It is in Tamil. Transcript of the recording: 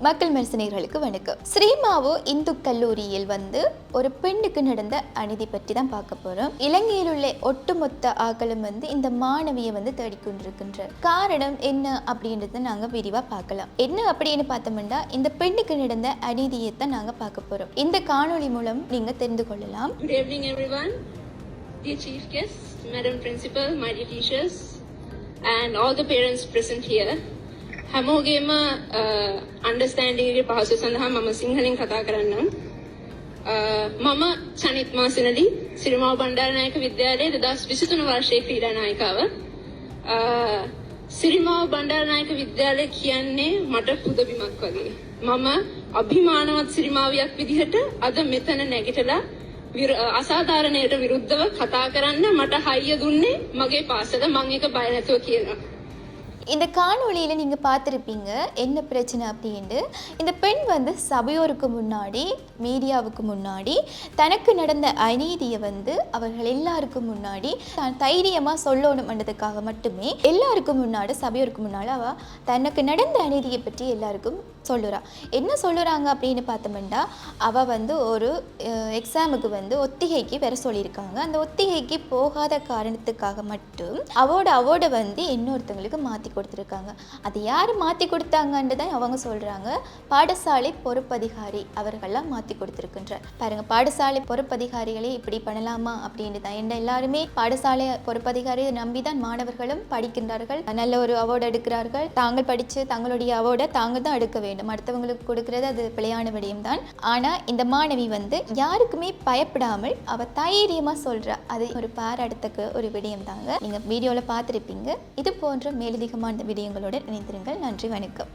மக்கள் மரசனைகளுக்கு வணக்கம். ஸ்ரீமாவு இந்து கல்லூரியில் ஒரு பெண்ணுக்கு நடந்த அநீதி பற்றி தான் பார்க்க போறோம். இலங்கையில் உள்ள ஒட்டுமொத்த ஆக்களும் இந்த மாணவியை தேடிக்கொண்டிருக்கின்ற காரணம் என்ன அப்படின்றத நாங்க விரிவா பார்க்கலாம். என்ன அப்படின்னு பார்த்தோம்னா, இந்த பெண்ணுக்கு நடந்த அநீதியை தான் நாங்க பார்க்க போறோம். இந்த காணொளி மூலம் நீங்க தெரிந்து கொள்ளலாம். Good evening everyone, dear chief guests, madam principal, my dear teachers and all the parents present here. හැමෝගේම අන්ඩර්ස්ටෑන්ඩිං එකේ පහසු සඳහා මම සිංහලෙන් කතා කරන්නම්. මම චනිත් මාසනලි සිරිමාව බණ්ඩාරනායක විද්‍යාලයේ 2023 වර්ෂයේ ක්‍රීඩා නායිකාව. සිරිමාව බණ්ඩාරනායක විද්‍යාලය කියන්නේ මට පුදබිමක් වගේ. මම අභිමානවත් සිරිමාවියක් විදිහට අද මෙතන නැගිටලා අසාධාරණයට විරුද්ධව කතා කරන්න මට හයිය දුන්නේ මගේ පාසල. මම ඒක බය නැතුව කියනවා. இந்த காணொளியில் நீங்கள் பார்த்துருப்பீங்க என்ன பிரச்சனை அப்படின்ட்டு. இந்த பெண் சபையோருக்கு முன்னாடி, மீடியாவுக்கு முன்னாடி தனக்கு நடந்த அநீதியை அவர்கள் எல்லாருக்கும் முன்னாடி தான் தைரியமாக சொல்லணும்ன்றதுக்காக மட்டுமே எல்லாருக்கும் முன்னாடி, சபையோருக்கு முன்னாடி அவள் தனக்கு நடந்த அநீதியை பற்றி எல்லாருக்கும் சொல்லுறா. என்ன சொல்லுறாங்க அப்படின்னு பார்த்தோம்னா, அவள் ஒரு எக்ஸாமுக்கு ஒத்திகைக்கு வர சொல்லியிருக்காங்க. அந்த ஒத்திகைக்கு போகாத காரணத்துக்காக மட்டும் அவோட இன்னொருத்தங்களுக்கு மாற்றி கொடுத்துருக்காங்க. அது யார் மாற்றி கொடுத்தாங்கன்னு தான் அவங்க சொல்கிறாங்க. பாடசாலை பொறுப்பதிகாரி அவர்கள்லாம் மாற்றி கொடுத்துருக்குன்றார். பாருங்கள், பாடசாலை பொறுப்பதிகாரிகளே இப்படி பண்ணலாமா அப்படின்னு தான். என்ன எல்லாருமே பாடசாலை பொறுப்பதிகாரியை நம்பி தான் மாணவர்களும் படிக்கின்றார்கள். நல்ல ஒரு அவார்டு எடுக்கிறார்கள். தாங்கள் படித்து தங்களுடைய அவார்டை தாங்கள் தான் எடுக்க வேண்டும். அடுத்தவங்களுக்கு கொடுக்கறது அது பிழையான விடயம் தான். ஆனால் இந்த மாணவி யாருக்குமே பயப்படாமல் அவள் தைரியமாக சொல்கிறா. அது ஒரு பாராட்டத்தக்க ஒரு விடயம் தாங்க. நீங்கள் வீடியோவில் பார்த்துருப்பீங்க. இது போன்ற மேலதிகமான விடயங்களுடன் இணைந்திருங்கள். நன்றி, வணக்கம்.